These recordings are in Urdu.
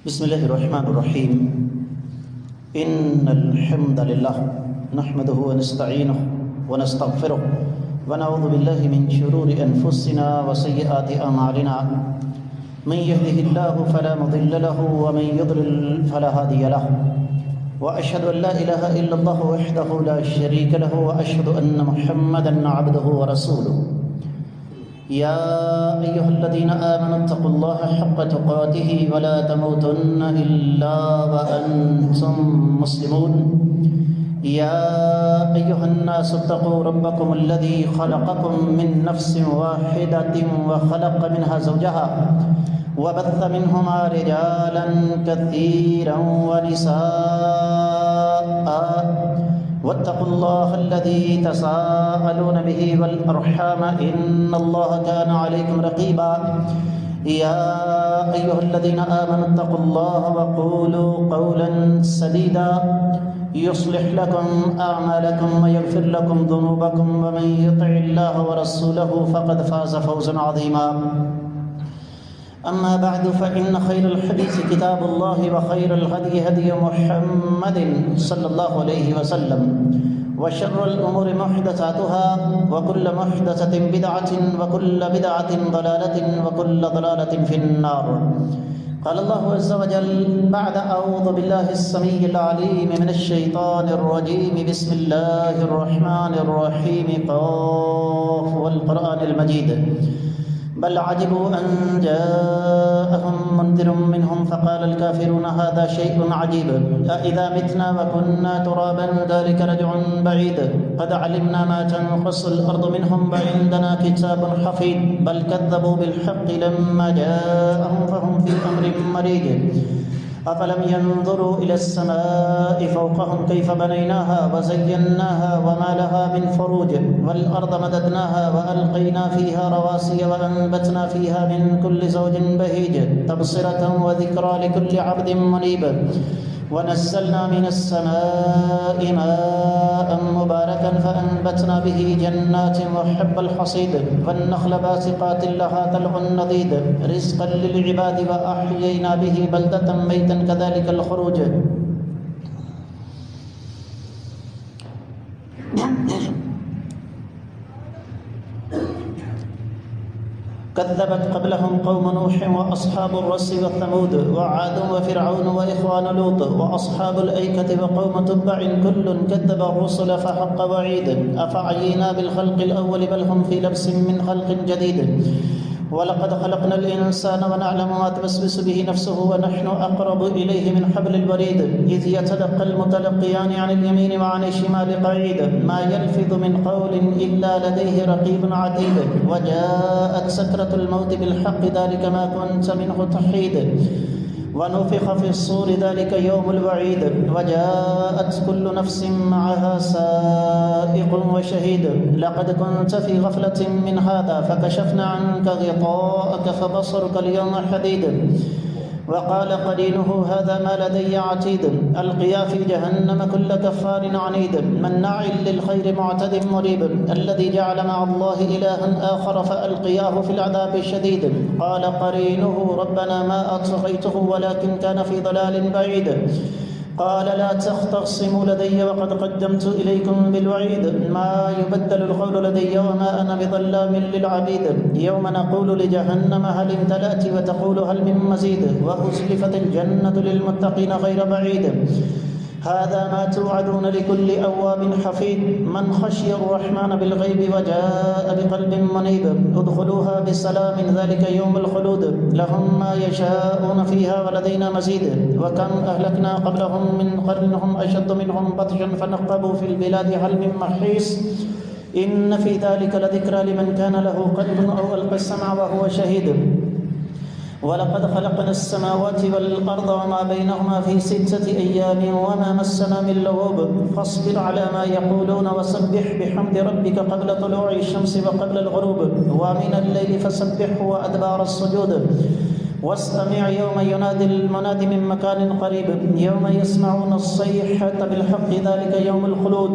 بسم الله الرحمن الرحيم. إن الحمد لله نحمده ونستعينه ونستغفره ونعوذ بالله من شرور أنفسنا وسيئات أعمالنا. من يهده الله فلا مضل له ومن يضلل فلا هادي له. وأشهد أن لا إله إلا الله وحده لا شريك له وأشهد أن محمدا عبده ورسوله. يا أيها الذين آمنوا اتقوا الله حق تقاته ولا تموتن إلا وأنتم مسلمون. يا أيها الناس اتقوا ربكم الذي خلقكم من نفس واحدة وخلق منها زوجها وبث منهما رجالا كثيرا ونساء. واتقوا الله الذي تساءلون به والأرحام إن الله كان عليكم رقيبا. يا أيها الذين آمنوا اتقوا الله وقولوا قولا سديدا يصلح لكم أعمالكم ويغفر لكم ذنوبكم ومن يطع الله ورسوله فقد فاز فوزا عظيما. أما بعد فإن خير الحديث كتاب الله وخير الهدي هدي محمد صلى الله عليه وسلم وشر الأمور محدثاتها وكل محدثة بدعة وكل بدعة ضلالة وكل ضلالة في النار. قال الله عز وجل بعد أعوذ بالله السميع العليم من الشيطان الرجيم بسم الله الرحمن الرحيم قاف والقرآن المجيد بل عجبوا أن جاءهم منذر منهم فقال الكافرون هذا شيء عجيب أإذا متنا وكنا ترابا ذلك رجع بعيد قد علمنا ما تنقص الأرض منهم وعندنا كتاب حفيظ بل كذبوا بالحق لما جاءهم فهم في أمر مريج أفلم ينظروا إلى السماء فوقهم كيف بنيناها وزيناها وما لها من فروج والأرض مددناها وألقينا فيها رواسي وأنبتنا فيها من كل زوج بهيج تبصرة وذكرى لكل عبد منيب ونزلنا من السماء ماء مباركا فأنبتنا به جنات وحب الحصيد والنخل باسقات لها طلع نضيد رزقا للعباد وأحيينا به بلدة ميتا كذلك الخروج. كذبت قبلهم قوم نوح وأصحاب الرس وثمود وعاد وفرعون وإخوان لوط وأصحاب الأيكة وقوم تبع كل كذب الرسل فحق وعيد أفعينا بالخلق الأول بل هم في لبس من خلق جديد ولقد خلقنا الإنسان ونعلم ما توسوس به نفسه ونحن أقرب إليه من حبل الوريد إذ يتلقى المتلقيان عن اليمين وعن الشمال قعيد ما يلفظ من قول إلا لديه رقيب عتيد وجاءت سكرة الموت بالحق ذلك ما كنت منه تحيد ونفخ في الصور ذلك يوم الوعيد وجاءت كل نفس معها سائق وشهيد لقد كنت في غفلة من هذا فكشفنا عنك غطاءك فبصرك اليوم حديد وقال قرينه هذا ما لدي عتيد ألقيا في جهنم كل كفار عنيد مناع للخير معتد مريب الذي جعل مع الله إلها آخر فألقياه في العذاب الشديد قال قرينه ربنا ما أطغيته ولكن كان في ضلال بعيد قال لا تختصموا لدي وقد قدمت إليكم بالوعيد ما يبدل القول لدي وما أنا بظلام للعبيد يوم نقول لجهنم هل امتلأت وتقول هل من مزيد وأزلفت الجنة للمتقين غير بعيد هذا ما توعدون لكل أواب حفيظ من خشي الرحمن بالغيب وجاء بقلب منيب ادخلوها بسلام ذلك يوم الخلود لهم ما يشاءون فيها ولدينا مزيد وكم أهلكنا قبلهم من قرن هم أشد منهم بطشا فنقبوا في البلاد هل من محيص إن في ذلك لذكرى لمن كان له قلب أو ألقى السمع وهو شهيد ولقد خلقنا السماوات والأرض وما بينهما في 6 أيام وما مسنا من لغوب فاصبر على ما يقولون وسبح بحمد ربك قبل طلوع الشمس وقبل الغروب ومن الليل فسبحه وأدبار السجود واستمع يوم ينادي المناد من مكان قريب يوم يسمعون الصيحة بالحق ذلك يوم الخلود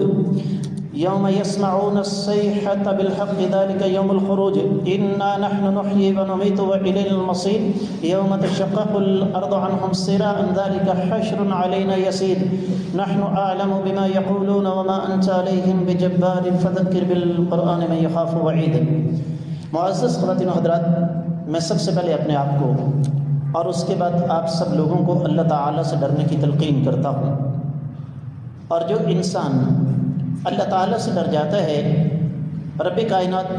یوم یسمعون الصیحۃ بالحق ذلک یوم الخروج انا نحن نحیی ونمیت والینا المصیر یوم تشقق الارض عنهم سراعا ذلک حشر علینا یسیر نحن اعلم بما یقولون وما انت علیہم بجبار فذکر بالقرآن من یخاف وعید۔ معزز خواتین و حضرات، میں سب سے پہلے اپنے آپ کو اور اس کے بعد آپ سب لوگوں کو اللہ تعالیٰ سے ڈرنے کی تلقین کرتا ہوں، اور جو انسان اللہ تعالیٰ سے ڈر جاتا ہے، رب کائنات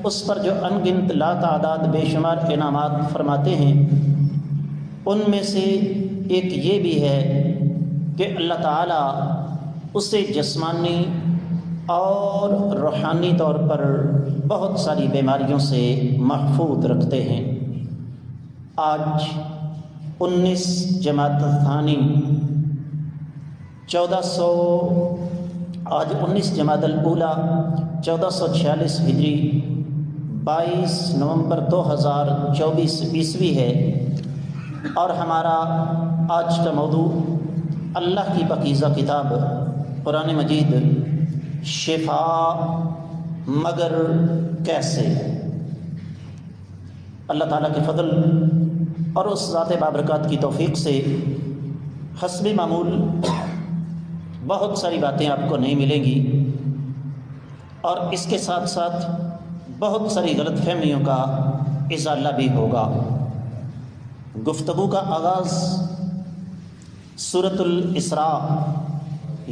اس پر جو ان گنت لا تعداد بے شمار انعامات فرماتے ہیں، ان میں سے ایک یہ بھی ہے کہ اللہ تعالیٰ اسے جسمانی اور روحانی طور پر بہت ساری بیماریوں سے محفوظ رکھتے ہیں۔ آج 19 جمادی الثانی 19 جمادی الاولیٰ 1446 ہجری 22 نومبر 2024 عیسوی ہے، اور ہمارا آج کا موضوع اللہ کی پاکیزہ کتاب قرآن مجید شفا مگر کیسے۔ اللہ تعالیٰ کے فضل اور اس ذات بابرکات کی توفیق سے حسب معمول بہت ساری باتیں آپ کو نہیں ملیں گی، اور اس کے ساتھ ساتھ بہت ساری غلط فہمیوں کا ازالہ بھی ہوگا۔ گفتگو کا آغاز سورۃ الاسراء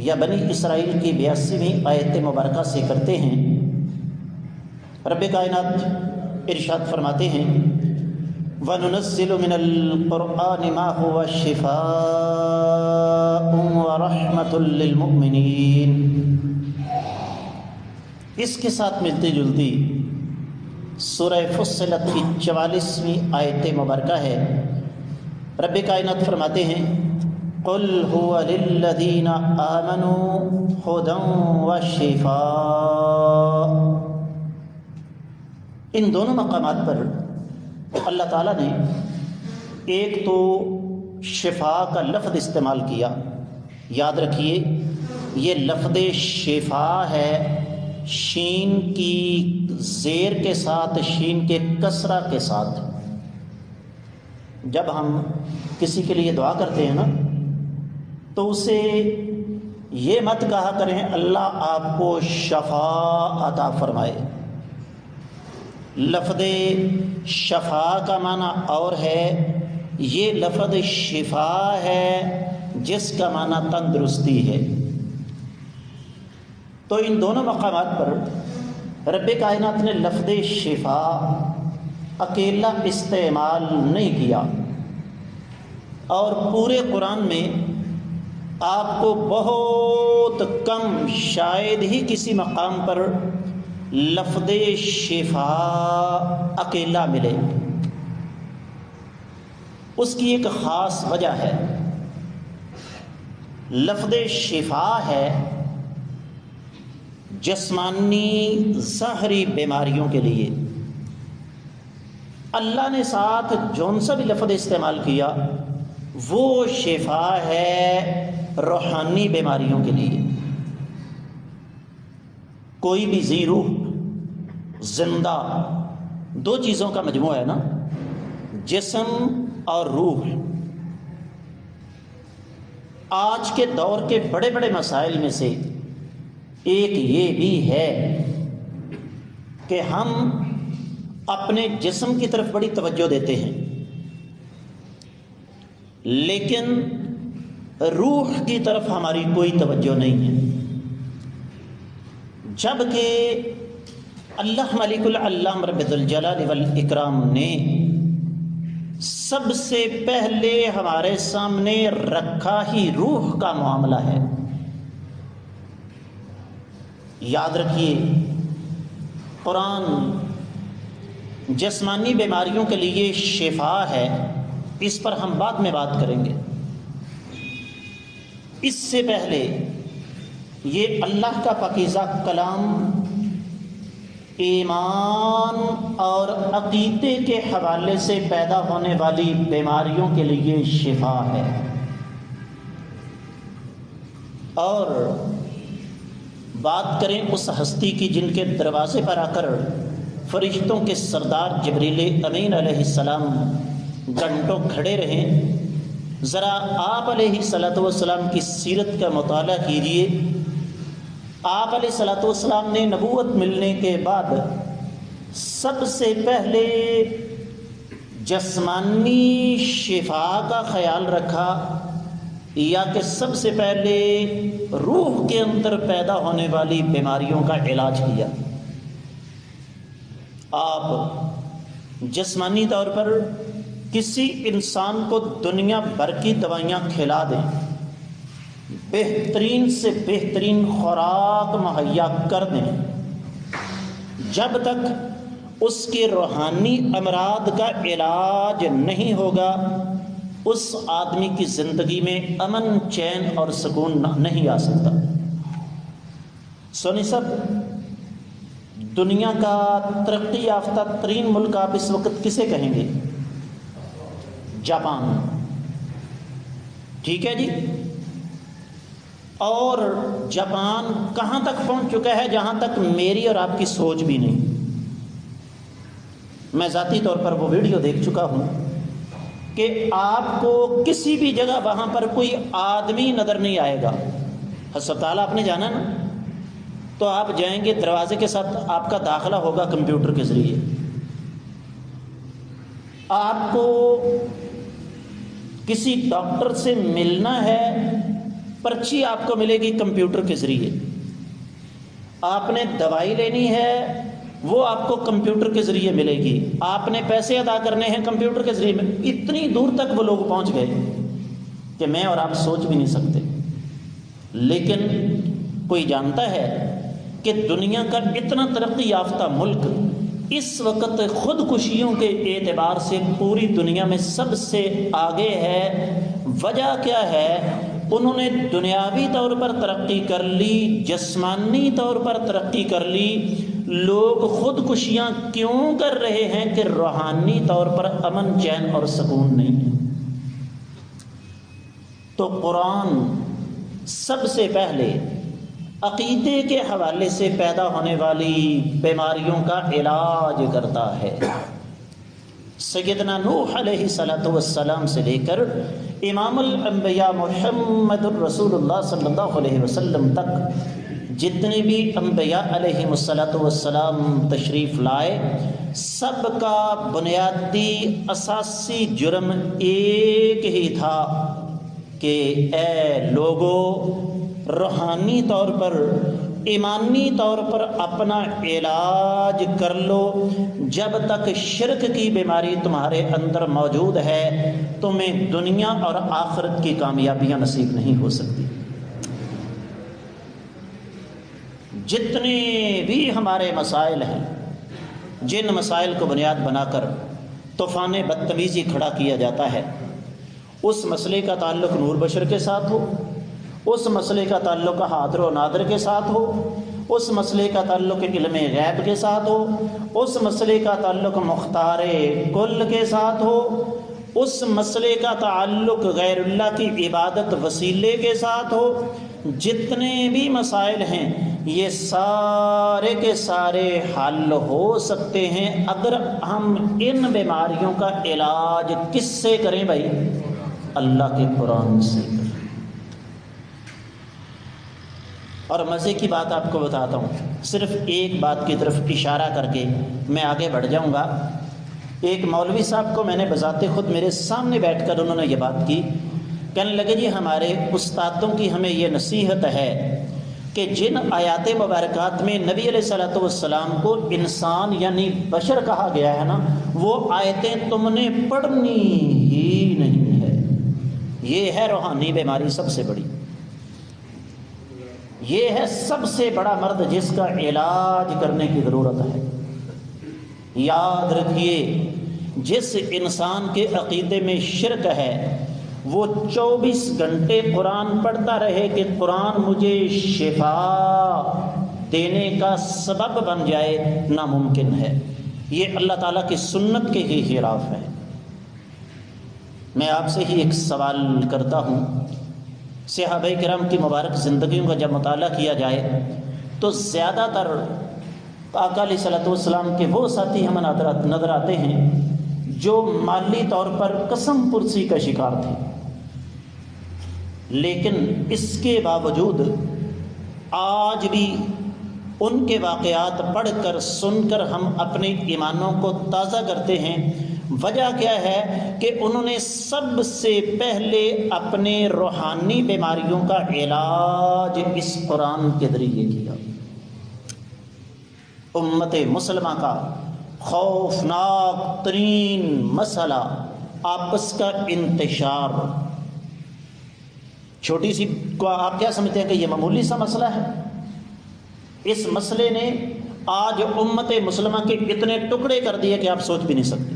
یا بنی اسرائیل کی 82ویں آیت مبارکہ سے کرتے ہیں۔ رب کائنات ارشاد فرماتے ہیں وَنُنَزِّلُ مِنَ الْقُرْآنِ مَا هُوَ شِفَاءٌ وَرَحْمَةٌ لِّلْمُؤْمِنِينَ۔ اس کے ساتھ ملتی جلتی سورہ فصلت کی 44ویں آیت مبارکہ ہے۔ رب کائنات فرماتے ہیں قُلْ هُوَ لِلَّذِينَ آمَنُوا هُدًى وَشِفَاءٌ۔ ان دونوں مقامات پر اللہ تعالیٰ نے ایک تو شفا کا لفظ استعمال کیا، یاد رکھیے یہ لفظ شفا ہے، شین کی زیر کے ساتھ، شین کے کسرہ کے ساتھ۔ جب ہم کسی کے لیے دعا کرتے ہیں نا، تو اسے یہ مت کہا کریں اللہ آپ کو شفا عطا فرمائے۔ لفظ شفا کا معنی اور ہے، یہ لفظ شفا ہے جس کا معنی تندرستی ہے۔ تو ان دونوں مقامات پر رب کائنات نے لفظ شفا اکیلا استعمال نہیں کیا، اور پورے قرآن میں آپ کو بہت کم، شاید ہی کسی مقام پر لفظ شفا اکیلا ملے۔ اس کی ایک خاص وجہ ہے، لفظ شفا ہے جسمانی ظاہری بیماریوں کے لیے۔ اللہ نے ساتھ جون سا بھی لفظ استعمال کیا وہ شفا ہے روحانی بیماریوں کے لیے۔ کوئی بھی ذی روح، زندہ، دو چیزوں کا مجموعہ ہے نا، جسم اور روح۔ آج کے دور کے بڑے بڑے مسائل میں سے ایک یہ بھی ہے کہ ہم اپنے جسم کی طرف بڑی توجہ دیتے ہیں، لیکن روح کی طرف ہماری کوئی توجہ نہیں ہے، جبکہ اللہ ملک العلام رب ذوالجلال والاکرام نے سب سے پہلے ہمارے سامنے رکھا ہی روح کا معاملہ ہے۔ یاد رکھیے قرآن جسمانی بیماریوں کے لیے شفا ہے، اس پر ہم بعد میں بات کریں گے۔ اس سے پہلے یہ اللہ کا پاکیزہ کلام ایمان اور عقیدے کے حوالے سے پیدا ہونے والی بیماریوں کے لیے شفا ہے، اور بات کریں اس ہستی کی جن کے دروازے پر آ کر فرشتوں کے سردار جبریل امین علیہ السلام گھنٹوں کھڑے رہیں، ذرا آپ علیہ الصلوۃ والسلام کی سیرت کا مطالعہ کیجیے۔ آپ علیہ الصلوۃ والسلام نے نبوت ملنے کے بعد سب سے پہلے جسمانی شفا کا خیال رکھا یا کہ سب سے پہلے روح کے اندر پیدا ہونے والی بیماریوں کا علاج کیا؟ آپ جسمانی طور پر کسی انسان کو دنیا بھر کی دوائیاں کھلا دیں، بہترین سے بہترین خوراک مہیا کر دیں، جب تک اس کے روحانی امراض کا علاج نہیں ہوگا اس آدمی کی زندگی میں امن، چین اور سکون نہیں آ سکتا۔ سونی صاحب، دنیا کا ترقی یافتہ ترین ملک آپ اس وقت کسے کہیں گے؟ جاپان، ٹھیک ہے جی۔ اور جاپان کہاں تک پہنچ چکا ہے جہاں تک میری اور آپ کی سوچ بھی نہیں۔ میں ذاتی طور پر وہ ویڈیو دیکھ چکا ہوں کہ آپ کو کسی بھی جگہ وہاں پر کوئی آدمی نظر نہیں آئے گا۔ ہسپتال آپ نے جانا نا، تو آپ جائیں گے، دروازے کے ساتھ آپ کا داخلہ ہوگا کمپیوٹر کے ذریعے۔ آپ کو کسی ڈاکٹر سے ملنا ہے، پرچی آپ کو ملے گی کمپیوٹر کے ذریعے۔ آپ نے دوائی لینی ہے، وہ آپ کو کمپیوٹر کے ذریعے ملے گی۔ آپ نے پیسے ادا کرنے ہیں کمپیوٹر کے ذریعے۔ اتنی دور تک وہ لوگ پہنچ گئے کہ میں اور آپ سوچ بھی نہیں سکتے۔ لیکن کوئی جانتا ہے کہ دنیا کا اتنا ترقی یافتہ ملک اس وقت خودکشیوں کے اعتبار سے پوری دنیا میں سب سے آگے ہے؟ وجہ کیا ہے؟ انہوں نے دنیاوی طور پر ترقی کر لی، جسمانی طور پر ترقی کر لی۔ لوگ خودکشیاں کیوں کر رہے ہیں کہ روحانی طور پر امن، چین اور سکون نہیں ہے۔ تو قرآن سب سے پہلے عقیدے کے حوالے سے پیدا ہونے والی بیماریوں کا علاج کرتا ہے۔ سیدنا نوح علیہ السلام سے لے کر امام الانبیاء محمد الرسول اللہ صلی اللہ علیہ وسلم تک جتنے بھی انبیاء علیہ السلام تشریف لائے، سب کا بنیادی اساسی جرم ایک ہی تھا کہ اے لوگو، روحانی طور پر، ایمانی طور پر اپنا علاج کر لو۔ جب تک شرک کی بیماری تمہارے اندر موجود ہے تمہیں دنیا اور آخرت کی کامیابیاں نصیب نہیں ہو سکتی۔ جتنے بھی ہمارے مسائل ہیں، جن مسائل کو بنیاد بنا کر طوفان بدتمیزی کھڑا کیا جاتا ہے، اس مسئلے کا تعلق نور بشر کے ساتھ ہو، اس مسئلے کا تعلق حاضر و نادر کے ساتھ ہو، اس مسئلے کا تعلق علم غیب کے ساتھ ہو، اس مسئلے کا تعلق مختار کل کے ساتھ ہو، اس مسئلے کا تعلق غیر اللہ کی عبادت وسیلے کے ساتھ ہو، جتنے بھی مسائل ہیں یہ سارے کے سارے حل ہو سکتے ہیں اگر ہم ان بیماریوں کا علاج کس سے کریں بھائی؟ اللہ کے قرآن سے کریں۔ اور مزے کی بات آپ کو بتاتا ہوں، صرف ایک بات کی طرف اشارہ کر کے میں آگے بڑھ جاؤں گا۔ ایک مولوی صاحب کو میں نے بذات خود میرے سامنے بیٹھ کر انہوں نے یہ بات کی، کہنے لگے جی ہمارے استادوں کی ہمیں یہ نصیحت ہے کہ جن آیات مبارکات میں نبی علیہ الصلوۃ والسلام کو انسان یعنی بشر کہا گیا ہے نا، وہ آیتیں تم نے پڑھنی ہی نہیں ہے۔ یہ ہے روحانی بیماری سب سے بڑی، یہ ہے سب سے بڑا مرض جس کا علاج کرنے کی ضرورت ہے۔ یاد رکھیے، جس انسان کے عقیدے میں شرک ہے وہ 24 گھنٹے قرآن پڑھتا رہے کہ قرآن مجھے شفا دینے کا سبب بن جائے، ناممکن ہے۔ یہ اللہ تعالیٰ کی سنت کے ہی خلاف ہے۔ میں آپ سے ہی ایک سوال کرتا ہوں، صحابہ کرام کی مبارک زندگیوں کا جب مطالعہ کیا جائے تو زیادہ تر آقا علیہ صلاۃ والسلام کے وہ ساتھی ہمیں نظر آتے ہیں جو مالی طور پر قسم پرسی کا شکار تھے، لیکن اس کے باوجود آج بھی ان کے واقعات پڑھ کر سن کر ہم اپنے ایمانوں کو تازہ کرتے ہیں۔ وجہ کیا ہے کہ انہوں نے سب سے پہلے اپنے روحانی بیماریوں کا علاج اس قرآن کے ذریعے کیا۔ امت مسلمہ کا خوفناک ترین مسئلہ آپس کا انتشار۔ چھوٹی سی کو آپ کیا سمجھتے ہیں کہ یہ معمولی سا مسئلہ ہے؟ اس مسئلے نے آج امت مسلمہ کے اتنے ٹکڑے کر دیے کہ آپ سوچ بھی نہیں سکتے۔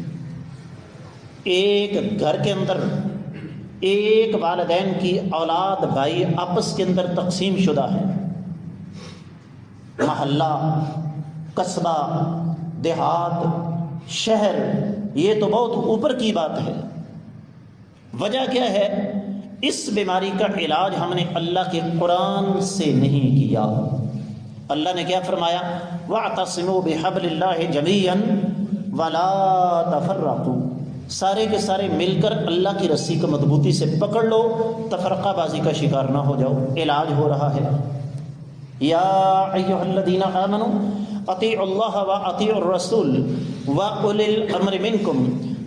ایک گھر کے اندر ایک والدین کی اولاد بھائی آپس کے اندر تقسیم شدہ ہے، محلہ، قصبہ، دیہات، شہر، یہ تو بہت اوپر کی بات ہے۔ وجہ کیا ہے؟ اس بیماری کا علاج ہم نے اللہ کے قرآن سے نہیں کیا۔ اللہ نے کیا فرمایا؟ وَاعْتَصِمُوا بِحَبْلِ اللَّهِ جَمِيعًا وَلَا تَفَرَّقُوا، سارے کے سارے مل کر اللہ کی رسی کو مضبوطی سے پکڑ لو، تفرقہ بازی کا شکار نہ ہو جاؤ۔ علاج ہو رہا ہے۔ یا ایھا الذین آمنوا اطیعوا اللہ واطیعوا الرسول واولی الامر منکم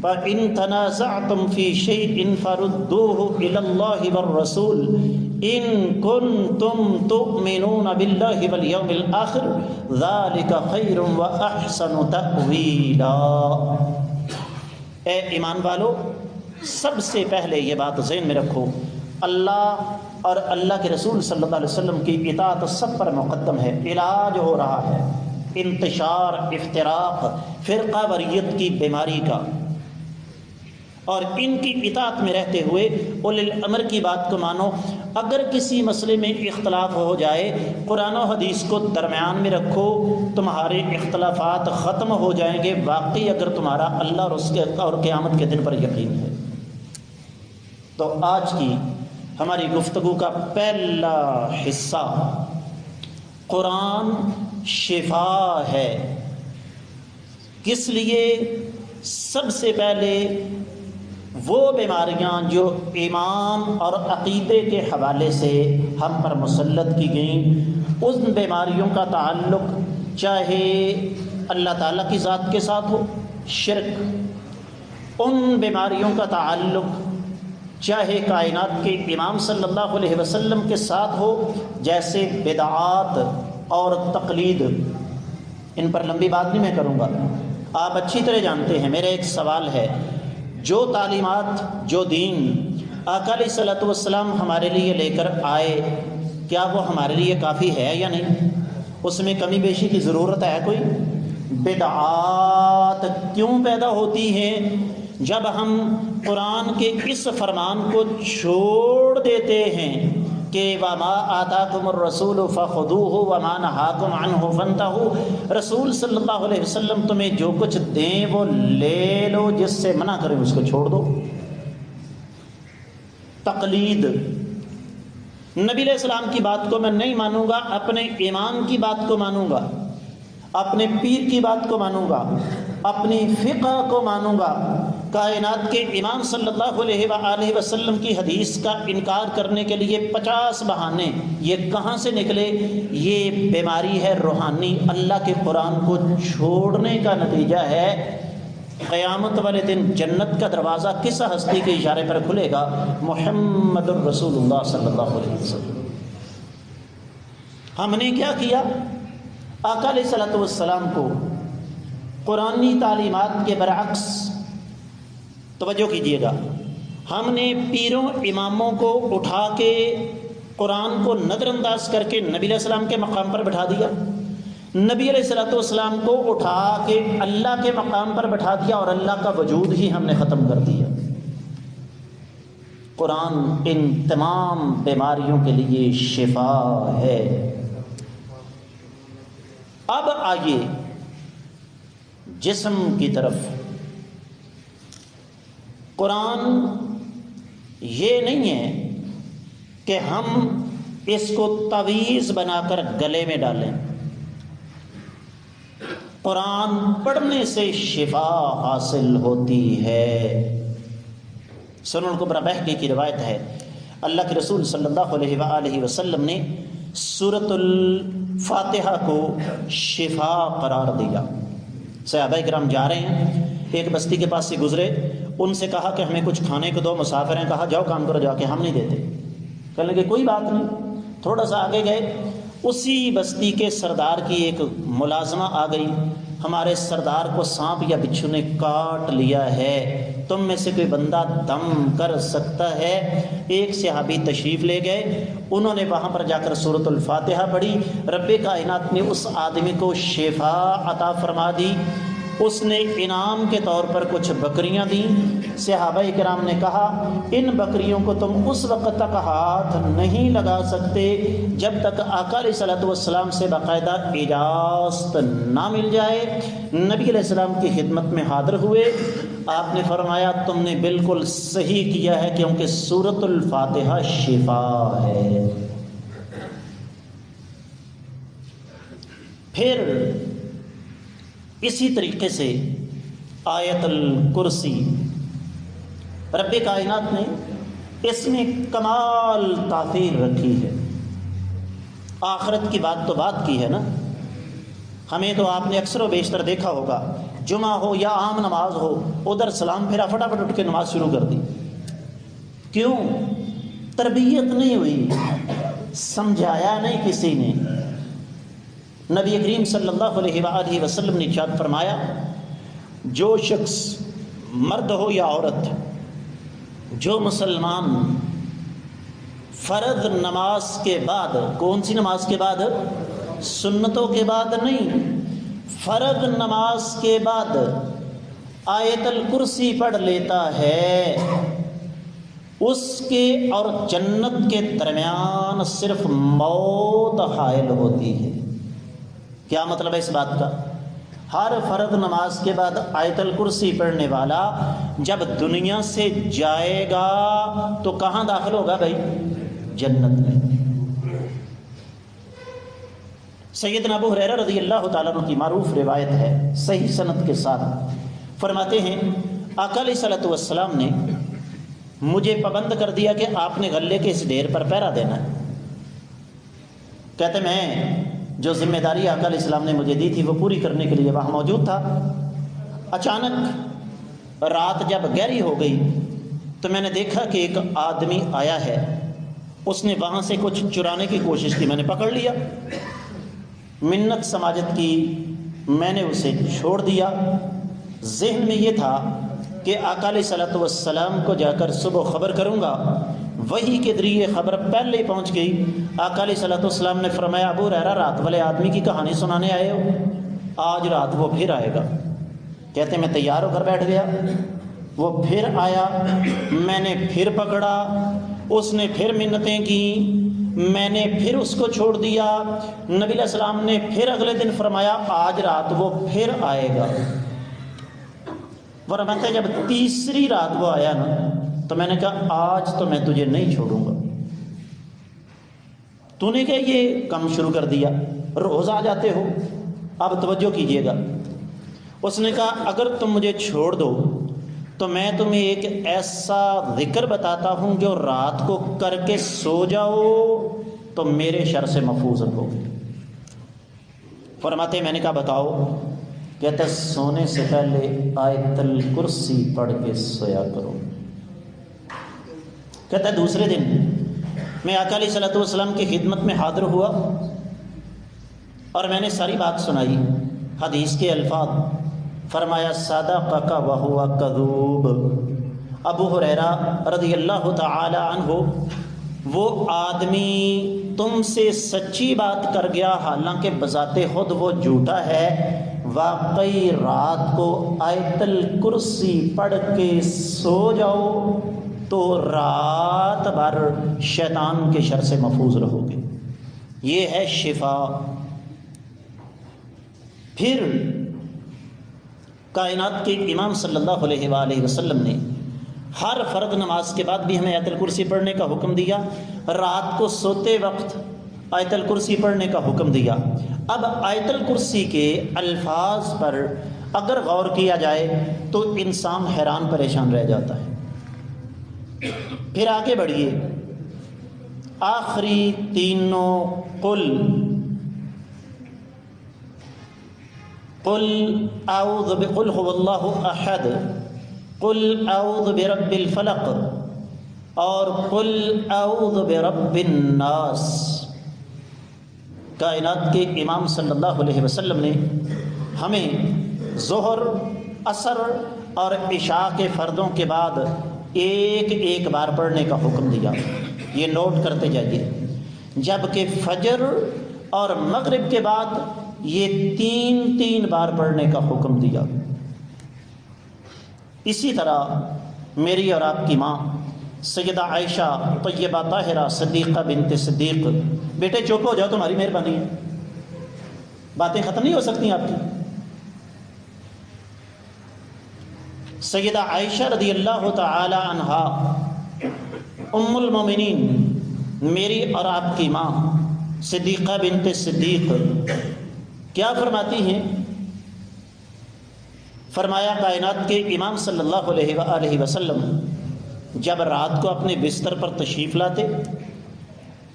فإن تنازعتم فی شیء فردوه الی اللہ والرسول ان کنتم تؤمنون باللہ والیوم الآخر ذلک خیر واحسن تأویلا۔ اے ایمان والو، سب سے پہلے یہ بات ذہن میں رکھو، اللہ اور اللہ کے رسول صلی اللہ علیہ وسلم کی اطاعت سب پر مقدم ہے۔ علاج ہو رہا ہے انتشار، افتراق، فرقہ واریت کی بیماری کا، اور ان کی اطاعت میں رہتے ہوئے اولی الامر کی بات کو مانو۔ اگر کسی مسئلے میں اختلاف ہو جائے، قرآن و حدیث کو درمیان میں رکھو، تمہارے اختلافات ختم ہو جائیں گے، واقعی اگر تمہارا اللہ اور اس کے اور قیامت کے دن پر یقین ہے۔ تو آج کی ہماری گفتگو کا پہلا حصہ قرآن شفا ہے۔ کس لیے؟ سب سے پہلے وہ بیماریاں جو ایمان اور عقیدے کے حوالے سے ہم پر مسلط کی گئیں، ان بیماریوں کا تعلق چاہے اللہ تعالیٰ کی ذات کے ساتھ ہو، شرک، ان بیماریوں کا تعلق چاہے کائنات کے امام صلی اللہ علیہ وسلم کے ساتھ ہو، جیسے بدعات اور تقلید۔ ان پر لمبی بات نہیں میں کروں گا، آپ اچھی طرح جانتے ہیں۔ میرا ایک سوال ہے، جو تعلیمات، جو دین آقا علیہ الصلوۃ والسلام ہمارے لیے لے کر آئے، کیا وہ ہمارے لیے کافی ہے یا نہیں؟ اس میں کمی بیشی کی ضرورت ہے کوئی؟ بدعات کیوں پیدا ہوتی ہیں؟ جب ہم قرآن کے اس فرمان کو چھوڑ دیتے ہیں کہ وَمَا آتَاكُمُ الرَّسُولُ فَخُذُوهُ وَمَا نَهَاكُمْ عَنْهُ فَانْتَهُوا، رسول صلی اللہ علیہ وسلم تمہیں جو کچھ دیں وہ لے لو، جس سے منع کریں اس کو چھوڑ دو۔ تقلید، نبی علیہ السلام کی بات کو میں نہیں مانوں گا، اپنے ایمان کی بات کو مانوں گا، اپنے پیر کی بات کو مانوں گا، اپنی فقہ کو مانوں گا۔ کائنات کے امام صلی اللہ علیہ وآلہ وسلم کی حدیث کا انکار کرنے کے لیے 50 بہانے، یہ کہاں سے نکلے؟ یہ بیماری ہے روحانی، اللہ کے قرآن کو چھوڑنے کا نتیجہ ہے۔ قیامت والے دن جنت کا دروازہ کس ہستی کے اشارے پر کھلے گا؟ محمد الرسول اللہ صلی اللہ علیہ وسلم۔ ہم نے کیا کیا؟ آقا علیہ الصلوۃ والسلام کو قرآنی تعلیمات کے برعکس، توجہ کیجیے گا، ہم نے پیروں اماموں کو اٹھا کے قرآن کو نظر انداز کر کے نبی علیہ السلام کے مقام پر بٹھا دیا، نبی علیہ الصلوۃ والسلام کو اٹھا کے اللہ کے مقام پر بٹھا دیا، اور اللہ کا وجود ہی ہم نے ختم کر دیا۔ قرآن ان تمام بیماریوں کے لیے شفا ہے۔ اب آئیے جسم کی طرف۔ قرآن یہ نہیں ہے کہ ہم اس کو تعویذ بنا کر گلے میں ڈالیں۔ قرآن پڑھنے سے شفا حاصل ہوتی ہے۔ سنن الکبریٰ بہقی کی روایت ہے، اللہ کے رسول صلی اللہ علیہ وآلہ وسلم نے سورۃ الفاتحہ کو شفا قرار دیا۔ صحابہ کرام جا رہے ہیں، ایک بستی کے پاس سے گزرے، ان سے کہا کہ ہمیں کچھ کھانے کو دو، مسافر ہیں۔ کہا جاؤ کام کرو جا کے، ہم نہیں دیتے۔ کہنے لگے کوئی بات نہیں۔ تھوڑا سا آگے گئے، اسی بستی کے سردار کی ایک ملازمہ آ گئی، ہمارے سردار کو سانپ یا بچھو نے کاٹ لیا ہے، تم میں سے کوئی بندہ دم کر سکتا ہے؟ ایک صحابی تشریف لے گئے، انہوں نے وہاں پر جا کر سورۃ الفاتحہ پڑھی، رب کائنات نے اس آدمی کو شفا عطا فرما دی۔ اس نے انعام کے طور پر کچھ بکریاں دیں۔ صحابہ کرام نے کہا ان بکریوں کو تم اس وقت تک ہاتھ نہیں لگا سکتے جب تک آقا علیہ الصلوۃ والسلام سے باقاعدہ اجازت نہ مل جائے۔ نبی علیہ السلام کی خدمت میں حاضر ہوئے، آپ نے فرمایا تم نے بالکل صحیح کیا ہے، کیونکہ سورۃ الفاتحہ شفا ہے۔ پھر اسی طریقے سے آیت الکرسی، رب کائنات نے اس میں کمال تاثیر رکھی ہے۔ آخرت کی بات تو بات کی ہے نا، ہمیں تو آپ نے اکثر و بیشتر دیکھا ہوگا، جمعہ ہو یا عام نماز ہو، ادھر سلام پھیرا، فٹافٹ اٹھ کے نماز شروع کر دی۔ کیوں؟ تربیت نہیں ہوئی، سمجھایا نہیں کسی نے۔ نبی کریم صلی اللہ علیہ وآلہ وسلم نے ارشاد فرمایا، جو شخص مرد ہو یا عورت، جو مسلمان فرض نماز کے بعد، کون سی نماز کے بعد؟ سنتوں کے بعد نہیں، فرض نماز کے بعد آیت الکرسی پڑھ لیتا ہے، اس کے اور جنت کے درمیان صرف موت حائل ہوتی ہے۔ کیا مطلب ہے اس بات کا؟ ہر فرض نماز کے بعد آیت الکرسی پڑھنے والا جب دنیا سے جائے گا تو کہاں داخل ہوگا بھائی؟ جنت میں۔ سیدنا ابو ہریرہ رضی اللہ تعالیٰ عنہ کی معروف روایت ہے، صحیح سند کے ساتھ، فرماتے ہیں آقا علیہ الصلوۃ والسلام نے مجھے پابند کر دیا کہ آپ نے غلے کے اس ڈھیر پر پہرا دینا ہے۔ کہتے میں جو ذمہ داری آقا علیہ السلام نے مجھے دی تھی وہ پوری کرنے کے لیے وہاں موجود تھا۔ اچانک رات جب گہری ہو گئی تو میں نے دیکھا کہ ایک آدمی آیا ہے، اس نے وہاں سے کچھ چرانے کی کوشش کی، میں نے پکڑ لیا، منت سماجت کی، میں نے اسے چھوڑ دیا۔ ذہن میں یہ تھا کہ آقا علیہ الصلوۃ والسلام کو جا کر صبح خبر کروں گا، وحی کے ذریعے خبر پہلے ہی پہنچ گئی۔ آقا علیہ الصلوۃ والسلام نے فرمایا ابو ہریرہ رات والے آدمی کی کہانی سنانے آئے ہو؟ آج رات وہ پھر آئے گا۔ کہتے میں تیار ہو کر بیٹھ گیا، وہ پھر آیا، میں نے پھر پکڑا، اس نے پھر منتیں کی، میں نے پھر اس کو چھوڑ دیا۔ نبی علیہ السلام نے پھر اگلے دن فرمایا آج رات وہ پھر آئے گا۔ فرماتے جب تیسری رات وہ آیا نا تو میں نے کہا آج تو میں تجھے نہیں چھوڑوں گا، تو نے کیا یہ کم شروع کر دیا، روز آ جاتے ہو، اب توجہ کیجئے گا۔ اس نے کہا اگر تم مجھے چھوڑ دو تو میں تمہیں ایک ایسا ذکر بتاتا ہوں جو رات کو کر کے سو جاؤ تو میرے شر سے محفوظ رہو گے۔ فرماتے میں نے کہا بتاؤ؟ کہتا سونے سے پہلے آیت الکرسی پڑھ کے سویا کرو۔ کہتا ہے دوسرے دن میں آقا علیہ الصلوۃ والسلام کی خدمت میں حاضر ہوا اور میں نے ساری بات سنائی، حدیث کے الفاظ، فرمایا صدقک وہو کذوب۔ ابو ہریرہ رضی اللہ تعالی عنہ وہ آدمی تم سے سچی بات کر گیا حالانکہ بذات خود وہ جھوٹا ہے، واقعی رات کو آیت الکرسی پڑھ کے سو جاؤ تو رات بھر شیطان کے شر سے محفوظ رہو گے۔ یہ ہے شفا۔ پھر کائنات کے امام صلی اللہ علیہ وآلہ وسلم نے ہر فرض نماز کے بعد بھی ہمیں آیت الکرسی پڑھنے کا حکم دیا، رات کو سوتے وقت آیت الکرسی پڑھنے کا حکم دیا۔ اب آیت الکرسی کے الفاظ پر اگر غور کیا جائے تو انسان حیران پریشان رہ جاتا ہے۔ پھر آگے بڑھیے، آخری تینوں قل قل هو اللہ احد، قل اعوذ برب الفلق اور قل اعوذ برب الناس۔ کائنات کے امام صلی اللہ علیہ وسلم نے ہمیں ظہر، عصر اور عشاء کے فرضوں کے بعد ایک ایک بار پڑھنے کا حکم دیا، یہ نوٹ کرتے جائیے، جبکہ فجر اور مغرب کے بعد یہ تین تین بار پڑھنے کا حکم دیا۔ اسی طرح میری اور آپ کی ماں سیدہ عائشہ طیبہ طاہرہ صدیقہ بنت صدیق، بیٹے چپ ہو جاؤ، تمہاری مہربانی ہے، باتیں ختم نہیں ہو سکتی آپ کی۔ سیدہ عائشہ رضی اللہ تعالی عنہا ام المومنین، میری اور آپ کی ماں صدیقہ بنت صدیق کیا فرماتی ہیں؟ فرمایا کائنات کے امام صلی اللہ علیہ وآلہ وسلم جب رات کو اپنے بستر پر تشریف لاتے،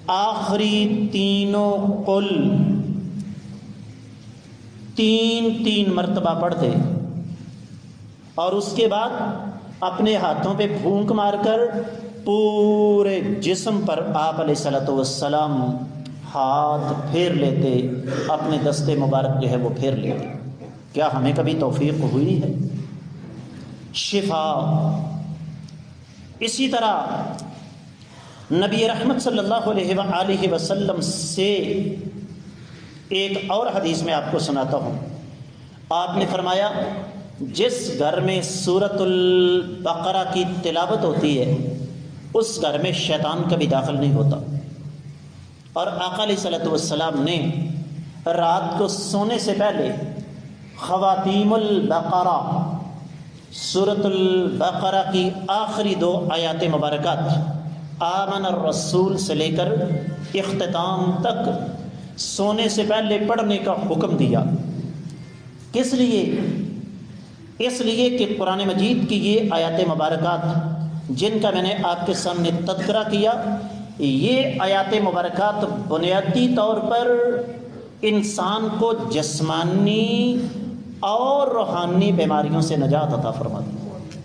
آخری تینوں قل تین مرتبہ پڑھتے اور اس کے بعد اپنے ہاتھوں پہ پھونک مار کر پورے جسم پر آپ علیہ الصلوۃ والسلام ہاتھ پھیر لیتے، اپنے دستے مبارک جو ہے وہ پھیر لیتے۔ کیا ہمیں کبھی توفیق ہوئی ہے؟ شفا۔ اسی طرح نبی رحمت صلی اللہ علیہ وآلہ وسلم سے ایک اور حدیث میں آپ کو سناتا ہوں۔ آپ نے فرمایا جس گھر میں سورۃ البقرہ کی تلاوت ہوتی ہے اس گھر میں شیطان کبھی داخل نہیں ہوتا۔ اور آقا علیہ الصلوۃ والسلام نے رات کو سونے سے پہلے خواتیم البقرہ، سورۃ البقرہ کی آخری 2 آیات مبارکات آمن الرسول سے لے کر اختتام تک سونے سے پہلے پڑھنے کا حکم دیا۔ کس لیے؟ اس لیے کہ قرآن مجید کی یہ آیات مبارکات جن کا میں نے آپ کے سامنے تذکرہ کیا، یہ آیات مبارکات بنیادی طور پر انسان کو جسمانی اور روحانی بیماریوں سے نجات عطا فرماتی ہے۔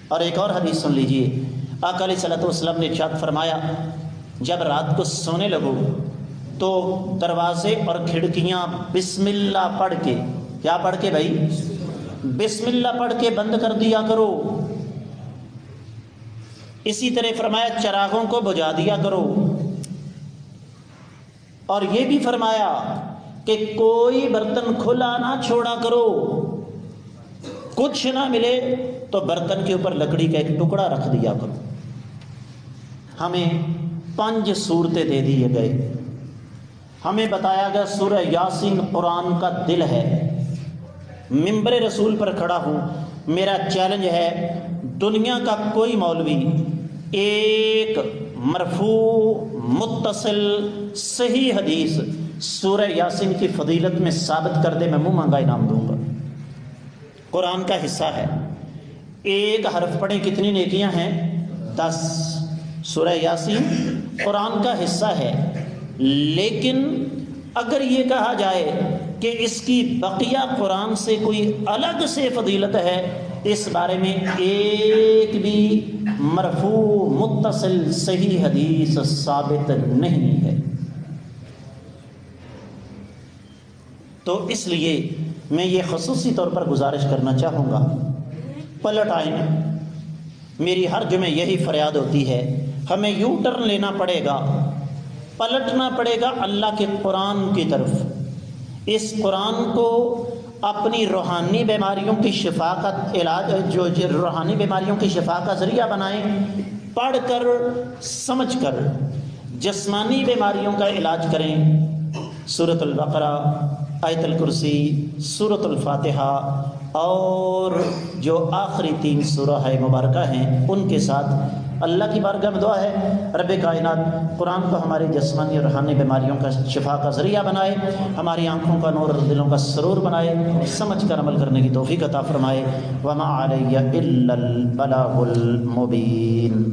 اور ایک اور حدیث سن لیجئے، آقا علیہ الصلوۃ والسلام نے ارشاد فرمایا جب رات کو سونے لگو تو دروازے اور کھڑکیاں بسم اللہ پڑھ کے، کیا پڑھ کے بھائی؟ بسم اللہ پڑھ کے بند کر دیا کرو۔ اسی طرح فرمایا چراغوں کو بجھا دیا کرو، اور یہ بھی فرمایا کہ کوئی برتن کھلا نہ چھوڑا کرو، کچھ نہ ملے تو برتن کے اوپر لکڑی کا ایک ٹکڑا رکھ دیا کرو۔ ہمیں 5 صورتیں دے دیے گئے، ہمیں بتایا گیا سورہ یاسین قرآن کا دل ہے۔ ممبر رسول پر کھڑا ہوں، میرا چیلنج ہے دنیا کا کوئی مولوی ایک مرفوع متصل صحیح حدیث سورہ یاسین کی فضیلت میں ثابت کر دے، میں منہ مانگا انعام دوں گا۔ قرآن کا حصہ ہے، ایک حرف پڑھیں کتنی نیکیاں ہیں؟ 10۔ سورہ یاسین قرآن کا حصہ ہے، لیکن اگر یہ کہا جائے کہ اس کی بقیہ قرآن سے کوئی الگ سے فضیلت ہے، اس بارے میں ایک بھی مرفوع متصل صحیح حدیث ثابت نہیں ہے۔ تو اس لیے میں یہ خصوصی طور پر گزارش کرنا چاہوں گا، پلٹ آئیں۔ میری ہر جمعے یہی فریاد ہوتی ہے، ہمیں یو ٹرن لینا پڑے گا، پلٹنا پڑے گا اللہ کے قرآن کی طرف۔ اس قرآن کو اپنی روحانی بیماریوں کی شفا کا علاج، جو روحانی بیماریوں کی شفا کا ذریعہ بنائیں، پڑھ کر سمجھ کر جسمانی بیماریوں کا علاج کریں۔ سورۃ البقرہ، آیت الکرسی، سورۃ الفاتحہ اور جو آخری 3 سورہ مبارکہ ہیں ان کے ساتھ اللہ کی بارگاہ میں دعا ہے رب کائنات قرآن کو ہماری جسمانی اور روحانی بیماریوں کا شفا کا ذریعہ بنائے، ہماری آنکھوں کا نور، دلوں کا سرور بنائے، سمجھ کر عمل کرنے کی توفیق عطا فرمائے۔ وما علی الا البلاغ المبین۔